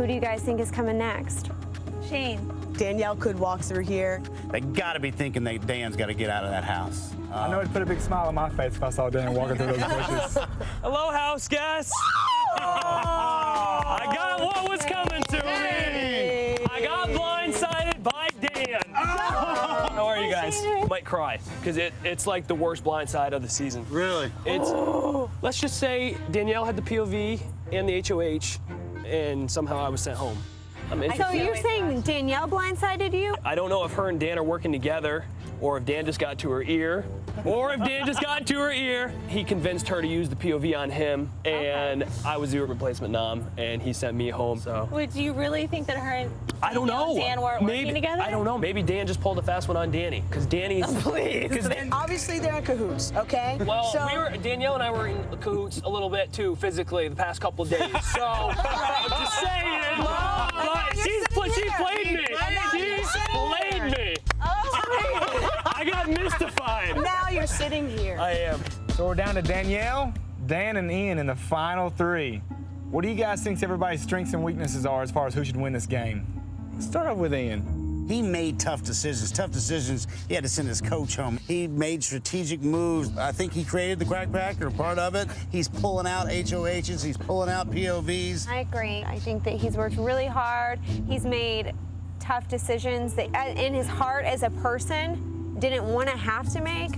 Who do you guys think is coming next? Shane. Danielle could walk through here. They got to be thinking that Dan's got to get out of that house. I know it'd put a big smile on my face if I saw Dan walking through those bushes. Hello, house guests. I got what was coming to me. I got blindsided by Dan. How are you guys? Might cry because it's like the worst blindside of the season. Really? Let's just say Danielle had the POV and the HOH, and somehow I was sent home. So you're saying Danielle blindsided you? I don't know if her and Dan are working together, or if Dan just got to her ear, He convinced her to use the POV on him, and I was the replacement nom, and he sent me home. So. Would you really think that her and I don't know. Dan weren't working together? I don't know. Maybe Dan just pulled a fast one on Danny, because Danny's. Please. Obviously, they're in cahoots, okay? Well, Danielle and I were in cahoots a little bit too, physically, the past couple of days. So, just saying. She played me. She played me. I got mystified. Now you're sitting here. I am. So we're down to Danielle, Dan, and Ian in the final three. What do you guys think everybody's strengths and weaknesses are as far as who should win this game? Let's start off with Ian. He made tough decisions. He had to send his coach home. He made strategic moves. I think he created the crack pack, or part of it. He's pulling out HOHs. He's pulling out POVs. I agree. I think that he's worked really hard. He's made tough decisions that in his heart as a person didn't want to have to make,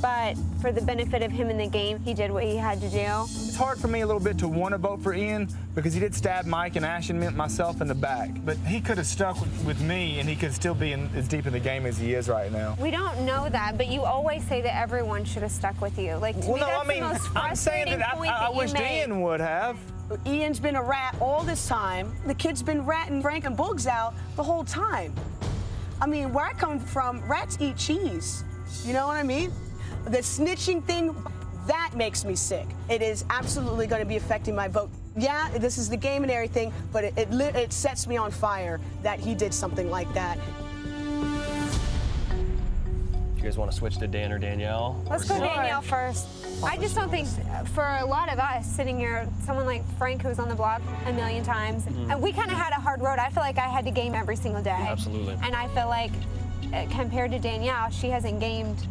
but for the benefit of him in the game, he did what he had to do. It's hard for me a little bit to want to vote for Ian because he did stab Mike and Ash and myself in the back. But he could have stuck with me, and he could still be as deep in the game as he is right now. We don't know that, but you always say that everyone should have stuck with you. Like, to me, that's the most I'm saying frustrating that point I that you wish made. Ian would have. Ian's been a rat all this time. The kid's been ratting Frank and Boogs out the whole time. I mean, where I come from, rats eat cheese. You know what I mean? The snitching thing, that makes me sick. It is absolutely going to be affecting my vote. Yeah, this is the game and everything, but it sets me on fire that he did something like that. You guys want to switch to Dan or Danielle? Let's go Danielle first. I just don't think, for a lot of us sitting here, someone like Frank, who was on the block a million times, and we kind of had a hard road. I feel like I had to game every single day. Absolutely. And I feel like, compared to Danielle, she hasn't gamed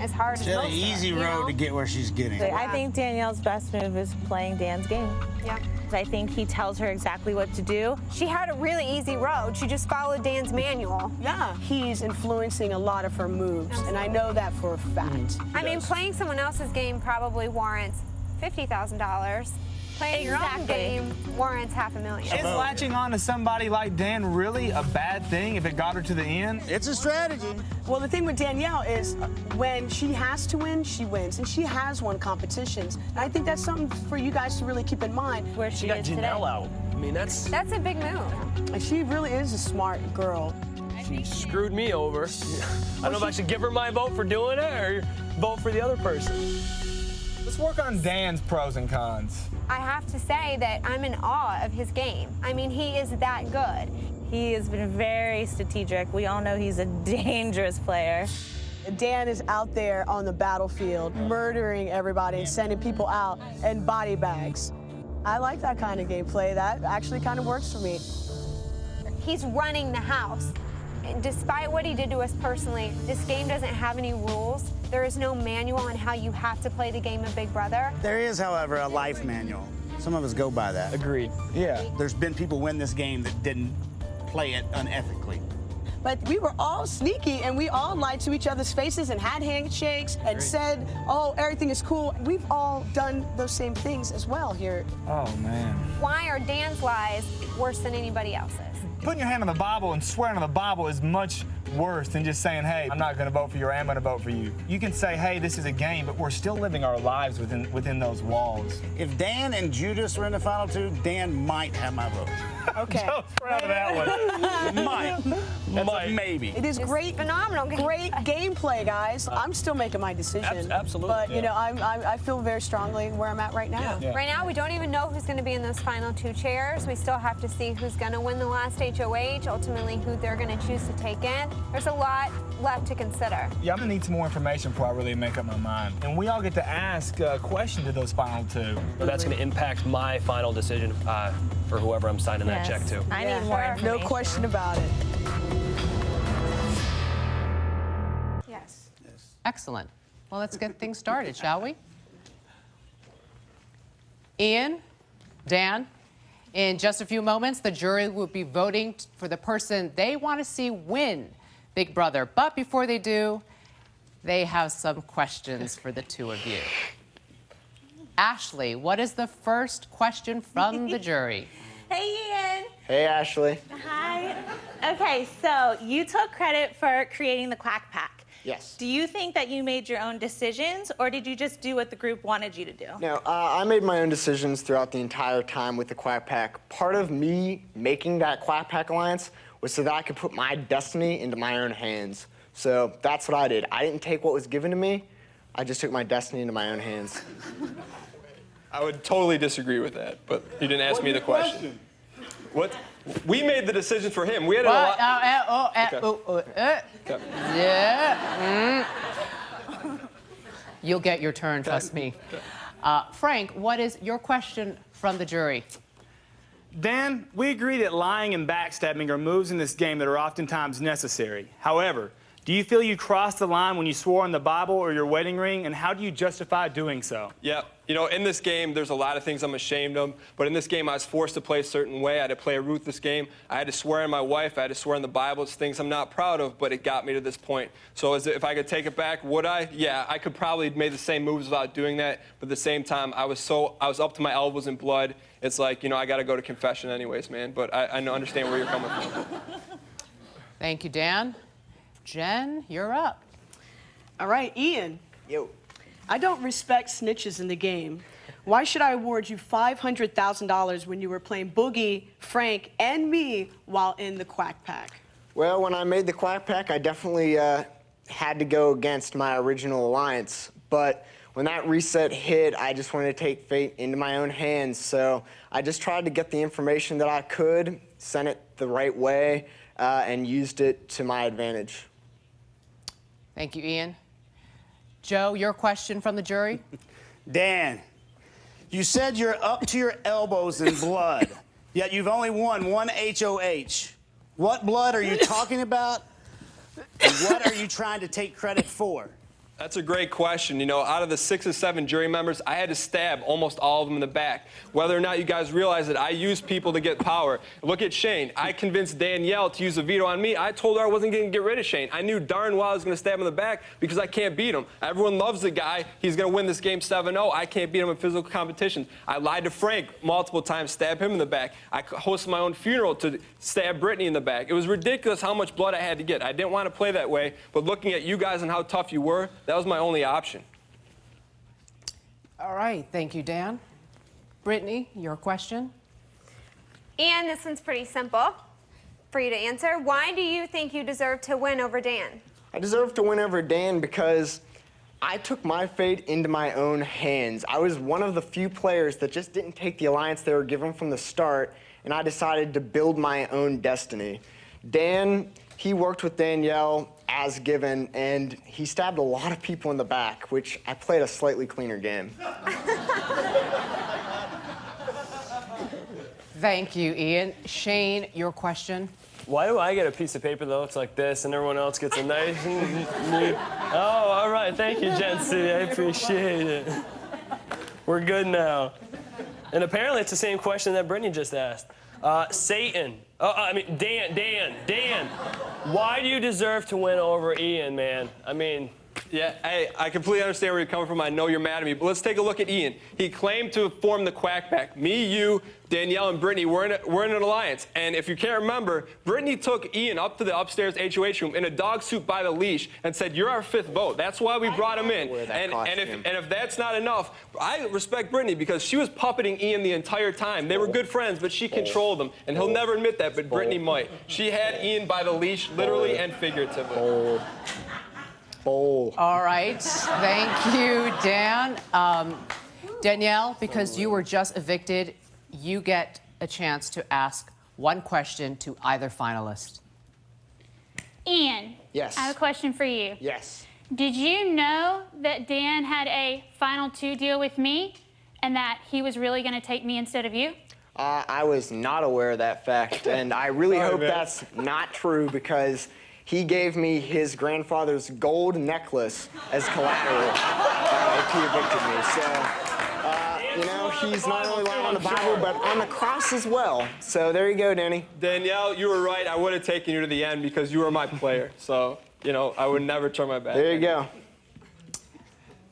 as hard as She had most an of us, easy you road know? to get where she's getting. I think Danielle's best move is playing Dan's game. Yeah. I think he tells her exactly what to do. She had a really easy road. She just followed Dan's manual. Yeah, he's influencing a lot of her moves, and I know that for a fact. I mean, playing someone else's game probably warrants $50,000. Playing your own game warrants $500,000. Is latching on to somebody like Dan really a bad thing if it got her to the end? It's a strategy. Well, the thing with Danielle is when she has to win, she wins, and she has won competitions. And I think that's something for you guys to really keep in mind. Where She got is today. Janelle out. I mean, that's a big move. And she really is a smart girl. she screwed me over. I don't know if I should give her my vote for doing it or vote for the other person. Let's work on Dan's pros and cons. I have to say that I'm in awe of his game. I mean, he is that good. He has been very strategic. We all know he's a dangerous player. Dan is out there on the battlefield, murdering everybody and sending people out in body bags. I like that kind of gameplay. That actually kind of works for me. He's running the house. And despite what he did to us personally, this game doesn't have any rules. There is no manual on how you have to play the game of Big Brother. There is, however, a life manual. Some of us go by that. Agreed. Yeah. There's been people win this game that didn't play it unethically. But we were all sneaky, and we all lied to each other's faces and had handshakes and said, oh, everything is cool. We've all done those same things as well here. Oh, man. Why are Dan's lies worse than anybody else's? Putting your hand on the Bible and swearing on the Bible is much worse than just saying, hey, I'm not going to vote for you or I'm going to vote for you. You can say, hey, this is a game, but we're still living our lives within those walls. If Dan and Judas were in the final two, Dan might have my vote. Okay. Joe's proud of that one. Might. That's a maybe. It is great, phenomenal game. great gameplay, guys. I'm still making my decision. Absolutely. But, you know, I feel very strongly where I'm at right now. Yeah. Right now, we don't even know who's going to be in those final two chairs. We still have to see who's going to win the last HOH, ultimately who they're going to choose to take in. There's a lot left to consider. Yeah, I'm gonna need some more information before I really make up my mind. And we all get to ask a question to those final two. That's going to impact my final decision for whoever I'm signing that check to. I need more information. No question about it. Yes. Excellent. Well, let's get things started, shall we? Ian, Dan, in just a few moments, the jury will be voting for the person they want to see win Big Brother. But before they do, they have some questions for the two of you. Ashley, what is the first question from the jury? Hey, Ian. Hey, Ashley. Hi. Okay, so you took credit for creating the Quack Pack. Yes. Do you think that you made your own decisions, or did you just do what the group wanted you to do? No, I made my own decisions throughout the entire time with the Quack Pack. Part of me making that Quack Pack alliance was so that I could put my destiny into my own hands. So that's what I did. I didn't take what was given to me. I just took my destiny into my own hands. I would totally disagree with that, but you didn't ask me the question. What? We made the decision for him. We had a lot. Yeah. You'll get your turn, trust me. Frank, what is your question from the jury? Dan, we agree that lying and backstabbing are moves in this game that are oftentimes necessary. However, do you feel you crossed the line when you swore on the Bible or your wedding ring, and how do you justify doing so? Yeah, you know, in this game, there's a lot of things I'm ashamed of, but in this game, I was forced to play a certain way. I had to play a ruthless game. I had to swear on my wife. I had to swear on the Bible. It's things I'm not proud of, but it got me to this point. So if I could take it back, would I? Yeah, I could probably have made the same moves without doing that, but at the same time, I was up to my elbows in blood. It's like, you know, I got to go to confession anyways, man, but I understand where you're coming from. Thank you, Dan. Jen, you're up. All right, Ian. Yo. I don't respect snitches in the game. Why should I award you $500,000 when you were playing Boogie, Frank, and me while in the Quack Pack? Well, when I made the Quack Pack, I definitely had to go against my original alliance. But when that reset hit, I just wanted to take fate into my own hands. So I just tried to get the information that I could, sent it the right way, and used it to my advantage. Thank you, Ian. Joe, your question from the jury? Dan, you said you're up to your elbows in blood, yet you've only won one HOH. What blood are you talking about? And what are you trying to take credit for? That's a great question. You know, out of the 6 or 7 jury members, I had to stab almost all of them in the back. Whether or not you guys realize that I use people to get power. Look at Shane. I convinced Danielle to use a veto on me. I told her I wasn't going to get rid of Shane. I knew darn well I was going to stab him in the back because I can't beat him. Everyone loves the guy. He's going to win this game 7-0. I can't beat him in physical competition. I lied to Frank multiple times, stab him in the back. I hosted my own funeral to stab Brittany in the back. It was ridiculous how much blood I had to get. I didn't want to play that way, but looking at you guys and how tough you were, that was my only option. All right, thank you, Dan. Brittany, your question? And this one's pretty simple for you to answer. Why do you think you deserve to win over Dan? I deserve to win over Dan because I took my fate into my own hands. I was one of the few players that just didn't take the alliance they were given from the start, and I decided to build my own destiny. Dan, he worked with Danielle as given, and he stabbed a lot of people in the back, which I played a slightly cleaner game. Thank you, Ian. Shane, your question? Why do I get a piece of paper that looks like this and everyone else gets a nice neat... Oh, all right. Thank you, Jen City. I appreciate it. We're good now. And apparently it's the same question that Brittany just asked. Satan. Dan. Why do you deserve to win over Ian, man? I mean... Yeah, I completely understand where you're coming from. I know you're mad at me, but let's take a look at Ian. He claimed to form the Quack Pack. Me, you, Danielle, and Brittany, we're in an alliance. And if you can't remember, Brittany took Ian up to the upstairs HOH room in a dog suit by the leash and said, "You're our 5th vote." That's why we brought him in. And if that's not enough, I respect Brittany because she was puppeting Ian the entire time. They were good friends, but she controlled him. And he'll never admit that, but Brittany might. She had Ian by the leash, literally and figuratively. Bowl. All right, thank you, Dan. Danielle, because you were just evicted, you get a chance to ask One question to either finalist. Ian. Yes. I have a question for you. Yes. Did you know that Dan had a Final 2 deal with me and that he was really going to take me instead of you? I was not aware of that fact, and I really hope that's not true because he gave me his grandfather's gold necklace as collateral if he evicted me. So, you know, he's not only lying on the Bible, but on the cross as well. So there you go, Danny. Danielle, you were right. I would have taken you to the end because you were my player. So, you know, I would never turn my back. There you go.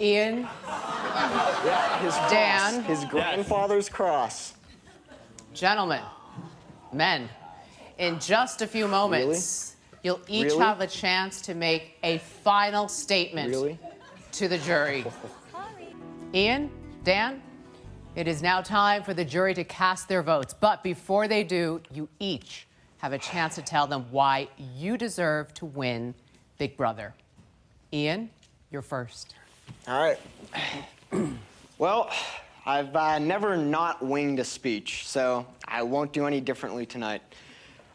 Ian, Yeah, his cross, Dan. his grandfather's cross. gentlemen, men, in just a few moments, you'll each Really? have a chance to make a final statement Really? to the jury. Ian, Dan, it is now time for the jury to cast their votes. But before they do, you each have a chance to tell them why you deserve to win Big Brother. Ian, you're first. All right. Well, I've never not winged a speech, so I won't do any differently tonight.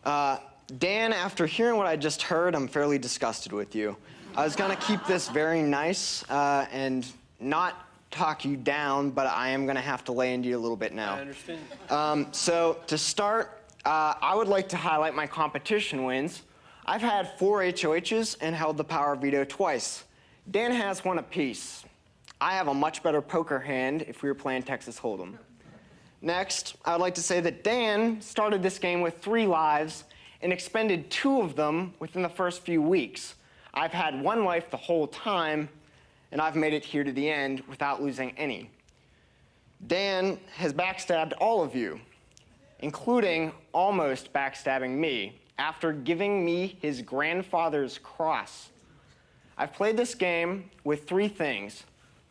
Dan, after hearing what I just heard, I'm fairly disgusted with you. I was going to keep this very nice and not talk you down, but I am going to have to lay into you a little bit now. I understand. So to start, I would like to highlight my competition wins. I've had 4 HOHs and held the power veto twice. Dan has 1 apiece. I have a much better poker hand if we were playing Texas Hold'em. Next, I would like to say that Dan started this game with 3 lives and expended 2 of them within the first few weeks. I've had 1 life the whole time, and I've made it here to the end without losing any. Dan has backstabbed all of you, including almost backstabbing me after giving me his grandfather's cross. I've played this game with 3 things: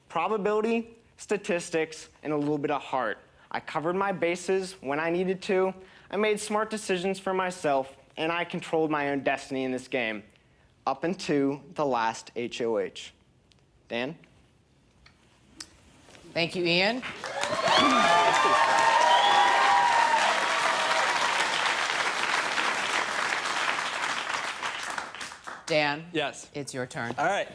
probability, statistics, and a little bit of heart. I covered my bases when I needed to, I made smart decisions for myself, and I controlled my own destiny in this game, up until the last HOH. Dan? Thank you, Ian. Dan, Yes. it's your turn. All right.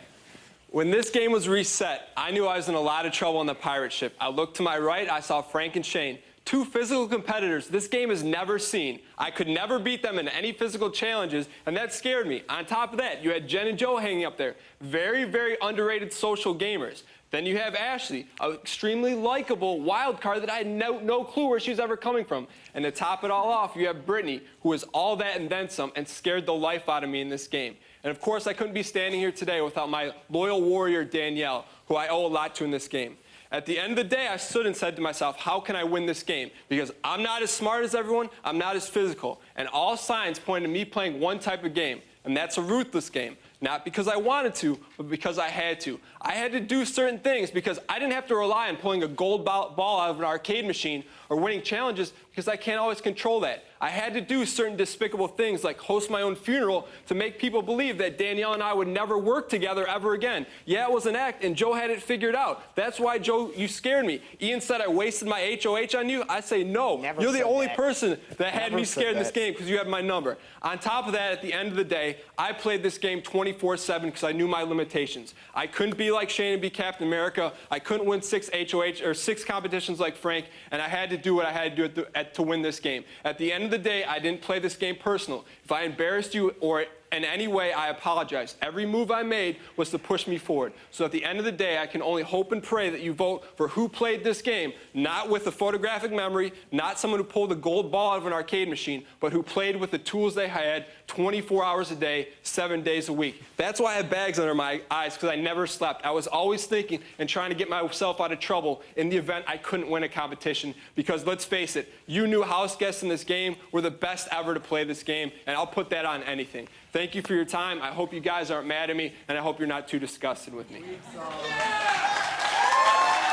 When this game was reset, I knew I was in a lot of trouble on the pirate ship. I looked to my right, I saw Frank and Shane, 2 physical competitors this game has never seen. I could never beat them in any physical challenges, and that scared me. On top of that, you had Jen and Joe hanging up there. Very, very underrated social gamers. Then you have Ashley, an extremely likable wild card that I had no clue where she was ever coming from. And to top it all off, you have Brittany, who is all that and then some, and scared the life out of me in this game. And of course, I couldn't be standing here today without my loyal warrior, Danielle, who I owe a lot to in this game. At the end of the day, I stood and said to myself, how can I win this game? Because I'm not as smart as everyone, I'm not as physical. And all signs point to me playing one type of game, and that's a ruthless game. Not because I wanted to, but because I had to. I had to do certain things because I didn't have to rely on pulling a gold ball out of an arcade machine or winning challenges because I can't always control that. I had to do certain despicable things like host my own funeral to make people believe that Danielle and I would never work together ever again. Yeah, it was an act, and Joe had it figured out. That's why, Joe, you scared me. Ian said I wasted my HOH on you. I say no. Never You're the said only that. person that had Never me said scared in this that. game because you have my number. On top of that, at the end of the day, I played this game 24/7 because I knew my limitations. I couldn't be like Shane and be Captain America. I couldn't win 6 HOH or 6 competitions like Frank, and I had to do what I had to do to win this game. At the end of the day, I didn't play this game personal. If I embarrassed you or in any way, I apologize. Every move I made was to push me forward. So at the end of the day, I can only hope and pray that you vote for who played this game, not with a photographic memory, not someone who pulled a gold ball out of an arcade machine, but who played with the tools they had 24 hours a day, 7 days a week. That's why I have bags under my eyes, because I never slept. I was always thinking and trying to get myself out of trouble in the event I couldn't win a competition, because let's face it, you new house guests in this game were the best ever to play this game, and I'll put that on anything. Thank you for your time. I hope you guys aren't mad at me, and I hope you're not too disgusted with me.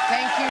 Thank you.